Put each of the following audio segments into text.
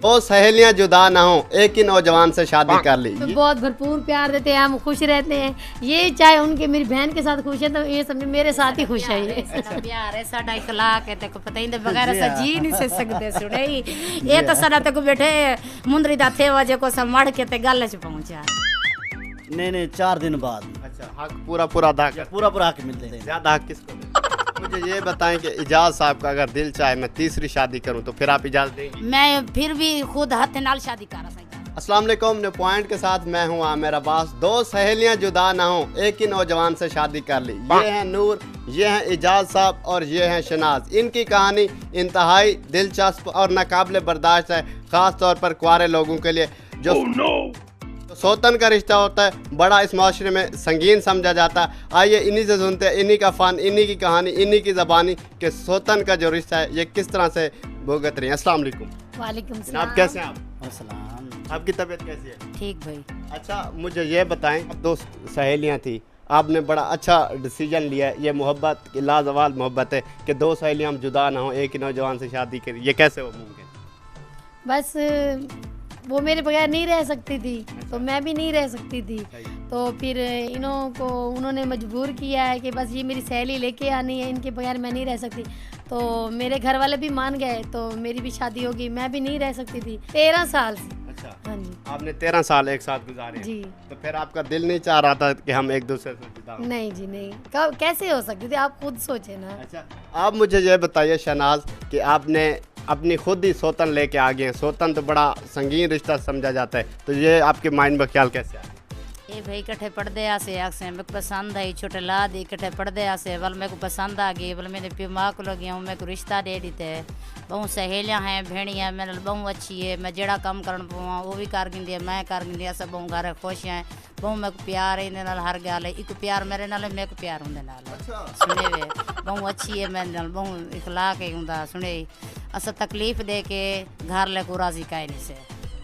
दो सहेलियां जुदा ना हो, एक ही नौजवान से शादी कर ली। तो बहुत भरपूर प्यार देते हैं, हम खुश रहते हैं। ये चाहे उनके मेरी बहन के साथ खुश है तो ये समझ मेरे साथ ही खुश है। ये प्यार है साडा इखलाक है, तेको पता ही नहीं बगैर ऐसा जी नहीं से सकते सुने ये तो साडा तेको बैठे मुंदरी दा थे वजे को सब मड़ के ते गल च पहुंचा। नहीं 4 दिन बाद। अच्छा, हक पूरा अदा कर, पूरा हक मिलते हैं। ज्यादा हक किसको दें? मुझे ये बताएं कि इजाज साहब का अगर दिल चाहे मैं तीसरी शादी करूं तो फिर आप इजाजत देंगी? मैं फिर भी खुद हाथ नाल शादी कर सकता। अस्सलाम वालेकुम, न्यू पॉइंट के साथ मैं हूँ आमिर अब्बास। दो सहेलियां जुदा ना हो, एक ही नौजवान से शादी कर ली। ये हैं नूर, ये हैं इजाज साहब और ये हैं शनाज। इनकी कहानी इंतहाई दिलचस्प और नाकाबिले बर्दाश्त है, ख़ास तौर पर कुंवारे लोगों के लिए। जो तो सौतन का रिश्ता होता है बड़ा इस माशरे में संगीन समझा जाता है। आइए इन्हीं से सुनते हैं, इन्हीं का फ़न, इन्हीं की कहानी, इन्हीं की ज़बानी कि सौतन का जो रिश्ता है ये किस तरह से भुगत रही है। अस्सलाम वालेकुम। वालेकुम जनाब, कैसे हैं आप? अस्सलाम। आपकी तबीयत कैसी है? ठीक भाई। अच्छा, मुझे ये बताएं, दो सहेलियां थी, आपने बड़ा अच्छा डिसीजन लिया है। ये मोहब्बत की लाजवाब मोहब्बत है कि दो सहेलियां हम जुदा ना हो, एक ही नौजवान से शादी करी। ये कैसे हो मुमकिन? बस वो मेरे बगैर नहीं रह सकती थी तो मैं भी नहीं रह सकती थी। तो फिर उन्होंने मजबूर किया है कि बस ये मेरी सहेली लेके आनी है, इनके बगैर मैं नहीं रह सकती। तो मेरे घर वाले भी मान गए तो मेरी भी शादी होगी। मैं भी नहीं रह सकती थी 13 साल से। अच्छा, हाँ जी। आपने 13 साल एक साथ गुजारे जी। तो फिर आपका दिल नहीं चाह रहा था कि हम एक दूसरे से जुदा हों? नहीं जी नहीं, कब कैसे हो सकती थी, आप खुद सोचे ना। अच्छा, आप मुझे ये बताइए शनाज कि आपने अपनी खुद ही सौतन लेके आ गए हैं। सौतन तो बड़ा संगीन रिश्ता समझा जाता है, तो ये आपके माइंड में ख्याल कैसे आया? ये भाई इकट्ठे पढ़ते आसे आसे मेरे को पसंद आई, छोटे ला दी इकट्ठे पढ़ते आसे बल मेरे को पसंद आ गई। बल मेरे पे माँ को लगी हूँ, मेरे को रिश्ता दे दी थे। बहु सहेलियाँ हैं, भेड़ियाँ मेरे बहु अच्छी है। मैं जेड़ा काम करन पावा वो भी कर गिंदी है, मैं कर गिंदी सब बहु घर खुश हैं। बहु मेरे को प्यार है इन्हें नाल हर गल है। एक प्यार मेरे नाल मेरे को प्यार उनके नाल सुने वे। बहु अच्छी है मेरे नाल, बहु इखलाक है उनका सुने। असा तकलीफ दे के घर ले को राजी काहे नहीं से।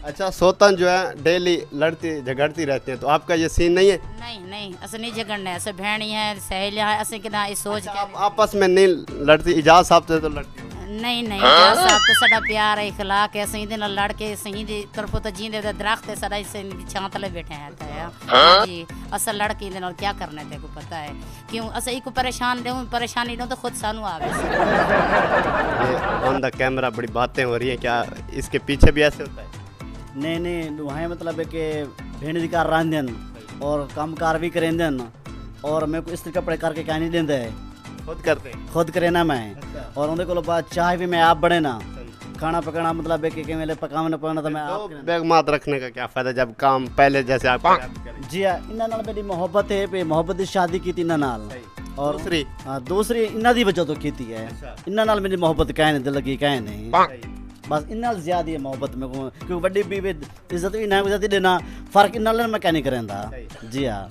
अच्छा, सौतन जो है डेली लड़ती झगड़ती रहती हैं, तो आपका ये सीन नहीं है? नहीं असं नहीं झगड़ने, ऐसे भेड़ी हैं सहेलियाँ हैं, ऐसे कितना इस सोच अच्छा, आप आपस में नहीं लड़ती? इजाज साहब से तो लड़ती हो? नहीं इजाज साहब तो साडा प्यार है इखलाक है। सही दिन लड़ के सही दी तरफों तो जींदे दरख्त है साडा इसे छां तले बैठे हैं जी। असल लड़की दे नाल क्या करने ते को पता है क्यों अस एक परेशान दे परेशानी दो तो खुद सानू आवे। ये ऑन द कैमरा बड़ी बातें हो रही हैं, क्या इसके पीछे भी ऐसे होता है? नहीं वहाँ मतलब है कि भेड़ दी कार रांधन और काम कार भी करेंदन और मेरे को इस्त्री कपड़े करके क्या नहीं देंदे है, खुद करते हैं? खुद करे ना मैं। अच्छा। और उनके को बाद चाय भी मैं आप बड़े ना, खाना पकाना मतलब है कि मेरे पकाना पकाना तो मैं आप तो बेगमात रखने का क्या फायदा जब काम पहले जैसे आप करें? जी हाँ, इन्ना नाल मेरी मोहब्बत है पे मोहब्बत की शादी की थी इन्ना नाल। और दूसरी? हाँ, दूसरी इन्ना दी वजह तो की थी है। इन्ना नाल मेरी मोहब्बत कहे नहीं, दिल लगी कहे नहीं, बस इन्ना ज्यादा है मोहब्बत में को क्योंकि बड़ी बीवी इज्जत भी ना इज्जत देना फर्क इन्ना मैं क्या नहीं करेंदा। जी हाँ।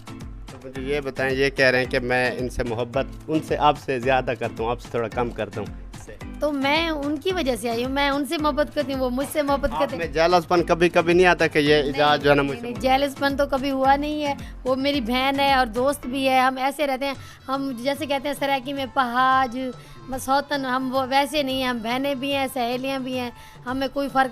तो मुझे ये बताएं, ये कह रहे हैं कि मैं इनसे मोहब्बत उनसे आपसे ज़्यादा करता हूँ, आपसे थोड़ा कम करता हूँ। तो मैं उनकी वजह से आई हूँ, मैं उनसे मोहब्बत करती हूँ, वो मुझसे मोहब्बत करते हैं। जेलसपन कभी कभी नहीं आता कि ये इजाज़ जो है ना मुझे? जेलसपन तो कभी हुआ नहीं है। वो मेरी बहन है और दोस्त भी है, हम ऐसे रहते हैं। हम जैसे कहते हैं सराकी में पहाज सौतन, हम वो वैसे नहीं हैं। हम बहनें भी हैं, सहेलियाँ भी हैं, हमें कोई फ़र्क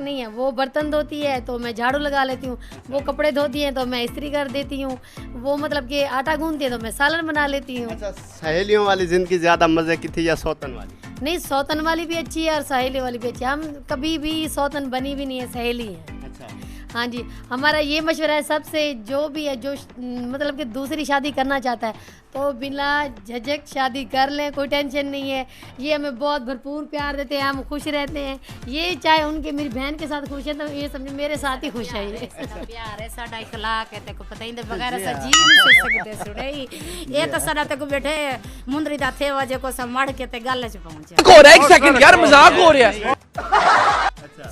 नहीं है। वो बर्तन धोती है तो मैं झाड़ू लगा लेती हूँ, वो कपड़े धोती हैं तो मैं इस्त्री कर देती हूँ, वो मतलब कि आटा गूंथती है तो मैं सालन बना लेती हूँ। अच्छा, सहेलियों वाली ज़िंदगी ज़्यादा मज़े की थी या सौतन वाली? नहीं, सौतन वाली भी अच्छी है और सहेली वाली भी अच्छी है। हम कभी भी सौतन बनी भी नहीं है, सहेली है। अच्छा। हाँ जी, हमारा ये मशवरा है सबसे, जो भी है जो मतलब कि दूसरी शादी करना चाहता है तो बिना झिझक शादी कर लें, कोई टेंशन नहीं है। ये हमें बहुत भरपूर प्यार देते हैं, हम खुश रहते हैं। ये चाहे उनके मेरी बहन के साथ खुश है तो ये समझे मेरे साथ ही खुश है। ये प्यार है साडा इखलाक है, तेको पता ही नहीं बगैर ऐसा जी नहीं से सकते सुने ये तो साडा तेको बैठे मुंदरी दा थे वजे को सब मड़ के ते गल च पहुंचा। हो रहा है एक सेकंड यार, मजाक हो रहा है।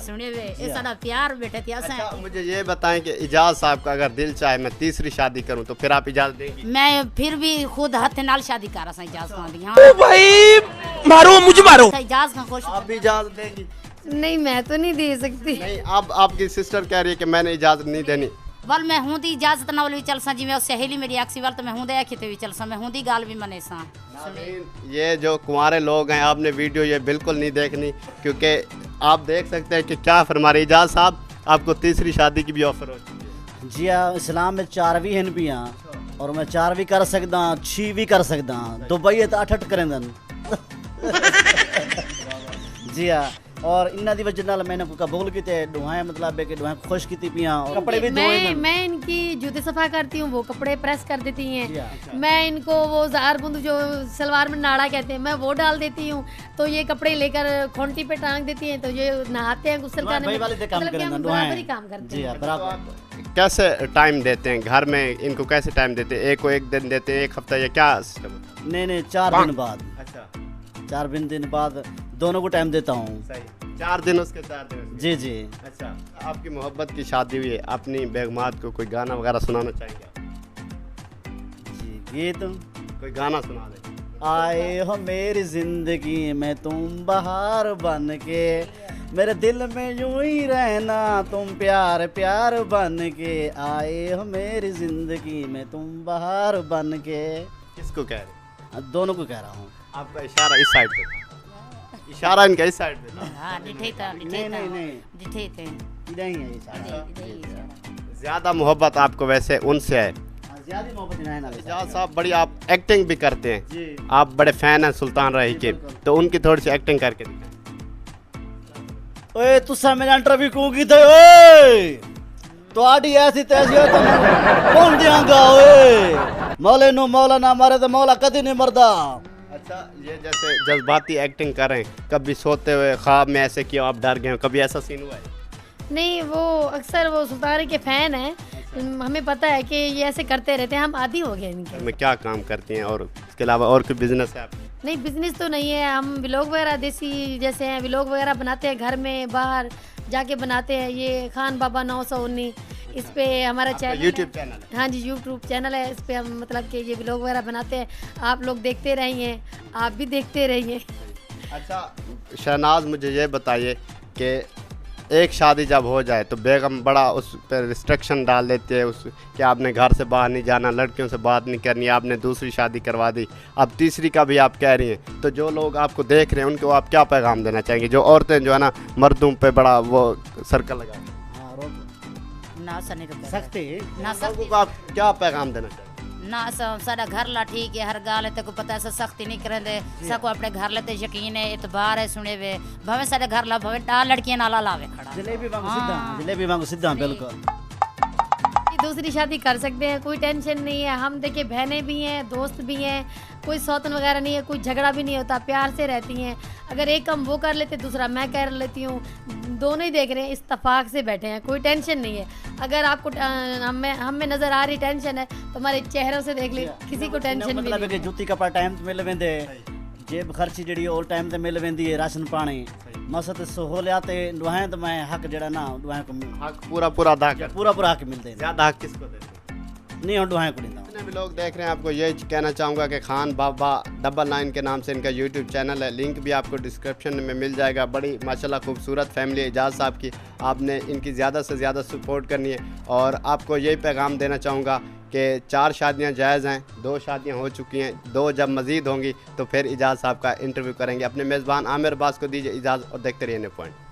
सुने वे ये साडा प्यार बैठे थी असा। अच्छा, मुझे ये बताएं कि इजाज साहब का अगर दिल चाहे मैं तीसरी शादी करूं तो फिर आप इजाजत देंगी? मैं फिर भी खुद हाथ नाल शादी कर सा इजाज खां दी। हां ओ भाई मारो मुझे मारो। इजाज खां खुश आप भी इजाजत देंगी? नहीं, मैं तो नहीं दे सकती। नहीं, अब आपकी सिस्टर कह रही है कि मैंने इजाजत नहीं देनी। वल मैं हूं दी इजाजत ना भी चल सा, जिवें सहेली मेरी आक्सी वाल तो मैं हूं दे आखी ते भी चल सा, मैं हूं दी गाल भी मने सा। ये जो कुंवारे लोग हैं, आपने वीडियो ये बिल्कुल नहीं देखनी क्योंकि आप देख सकते हैं कि क्या फरमा रहे इजाज साहब, आपको तीसरी शादी की भी ऑफर हो चुकी है। जी हाँ, इस्लाम में 4 भी हैं पियाँ और मैं 4 भी कर सकदा, 6 भी कर सकदा। दुबई तो 8 करेंदन। जी हाँ, और इन्ना दी वजह नाल मैंने कबूल कीते दुआएं, मतलब है कि दुआएं खुश कीती पियां। कपड़े भी धोए। मैं इनकी जूते सफा करती हूँ, वो कपड़े प्रेस कर देती हैं। अच्छा। मैं इनको वो जार बुंद जो सलवार में नाड़ा कहते हैं, मैं वो डाल देती हूँ, तो ये कपड़े लेकर खोंटी पे टांग देती हैं, तो ये नहाते हैं गुस्ल करने में। मतलब कि हम बराबर ही काम करते जी हैं। हाँ, बराबर। कैसे टाइम देते हैं घर में, इनको कैसे टाइम देते हैं? एक को एक दिन देते हैं, एक हफ्ता, या क्या सिस्टम? नहीं 4 दिन बाद। अच्छा, 4 दिन बाद दोनों को टाइम देता हूँ। सही, 4 दिन उसके 4 दिन उसके। जी जी। अच्छा, आपकी मोहब्बत की शादी हुई है, अपनी बेगमात को कोई गाना वगैरह सुनाना चाहेंगे आप? जी, गीत कोई गाना सुना दे। आए हो मेरी जिंदगी में तुम बहार बन के, मेरे दिल में यूं ही रहना तुम प्यार प्यार बन के। आए हो मेरी जिंदगी में तुम बहार बन के। किसको कह रहे? दोनों को कह रहा हूँ। आपका इशारा इस साइड पे था, इशारा इनका इस साइड पे था। हाँ डिठे था, नहीं डिठे थे। इधर ही है ये सारा। ज्यादा मोहब्बत आपको वैसे उनसे है? ज्यादा मोहब्बत नहीं है ना। इजाज साहब, बड़ी आप एक्टिंग भी करते हैं, जी। आप बड़े फैन हैं सुल्तान राही के, तो उनकी थोड़ी सी एक्टिंग करके दिखाएं। ओए तुसा मेरा इंटरव्यू क्यों की थे? ओए ਤੁਹਾਡੀ ਐਸੀ ਤੈਸੀ ਹੋ ਤਾਂ ਕੌਣ ਦਿਆਂਗਾ ਓਏ? ਮੌਲੇ ਨੂੰ ਮੌਲਾ ਨਾ ਮਾਰੇ तो मौला कभी नहीं मरदा। अच्छा, ये जैसे जज्बाती एक्टिंग कर रहे हैं, कभी सोते हुए ख्वाब में ऐसे किया आप डर गए हो, कभी ऐसा सीन हुआ है? नहीं, वो अक्सर वो सुल्तान के फ़ैन हैं, हमें पता है कि ये ऐसे करते रहते हैं, हम आदी हो गए इनके। में क्या काम करती हैं और इसके अलावा और कोई बिजनेस है आपका? नहीं, बिजनेस तो नहीं है, हम व्लॉग वगैरह देसी जैसे हैं व्लॉग वगैरह बनाते हैं, घर में बाहर जाके बनाते हैं। ये खान बाबा 919 इस पे हमारा चैनल यूट्यूब चैनल है। हाँ जी, यूट्यूब चैनल है, इस पे हम मतलब कि ये व्लॉग वगैरह बनाते हैं, आप लोग देखते रहिए, आप भी देखते रहिए। अच्छा शहनाज, मुझे ये बताइए कि एक शादी जब हो जाए तो बेगम बड़ा उस पर रिस्ट्रिक्शन डाल देती है उस कि आपने घर से बाहर नहीं जाना, लड़कियों से बात नहीं करनी, आपने दूसरी शादी करवा दी, अब तीसरी का भी आप कह रही हैं, तो जो लोग आपको देख रहे हैं उनको आप क्या पैगाम देना चाहेंगे, जो औरतें जो है ना मर्दों पे बड़ा वो सर्कल लगा ना सा नहीं रुक सकते ना लोगों को आप क्या पैगाम देना चाहेंगे? ना साडा घर ला ठीक है, हर गाल है तेको पता है, ऐसा सख्ती नहीं करेंदे, सबको अपने घर लेते यकीन है, इतबार है, सुने वे भवे साडे घर ला भवे डाल लड़कियां नाला लावे खड़ा। जलेबी वांगू सीधा बिल्कुल। दूसरी शादी कर सकते हैं, कोई टेंशन नहीं है। हम देखिए बहनें भी हैं, दोस्त भी हैं, कोई सौतन वगैरह नहीं है, कोई झगड़ा भी नहीं होता, प्यार से रहती हैं। अगर एक काम वो कर लेते दूसरा मैं कर लेती हूँ, दोनों ही देख रहे हैं, इत्तेफाक से बैठे हैं, कोई टेंशन नहीं है। अगर आपको हमें नज़र आ रही टेंशन है तो हमारे चेहरों से देख ले, किसी को टेंशन भी मतलब नहीं कि है। जुत्ती कपड़ा टाइम ते मिल वेंदे, जेब खर्ची जड़ी ऑल टाइम ते मिल वेंदी है, राशन पानी मसत सहूलियात दुआएं तो मैं हक जड़ा ना दुआएं को हक पूरा अदा कर, पूरा हक मिलते हैं। ज़्यादा हक किसको देते हैं? नहीं हम दुआएं को देता। जितने भी लोग देख रहे हैं, आपको ये कहना चाहूँगा कि खान बाबा 99 के नाम से इनका यूट्यूब चैनल है, लिंक भी आपको डिस्क्रिप्शन में मिल जाएगा। बड़ी माशाल्लाह खूबसूरत फैमिली है इजाज़ साहब की, आपने इनकी ज़्यादा से ज़्यादा सपोर्ट करनी है। और आपको यही पैगाम देना चाहूँगा कि 4 शादियाँ जायज़ हैं, 2 शादियाँ हो चुकी हैं, 2 जब मज़ीद होंगी तो फिर इजाज़ साहब का इंटरव्यू करेंगे। अपने मेज़बान आमिर अब्बास को दीजिए इजाज़त और देखते रहिए न्यू पॉइंट।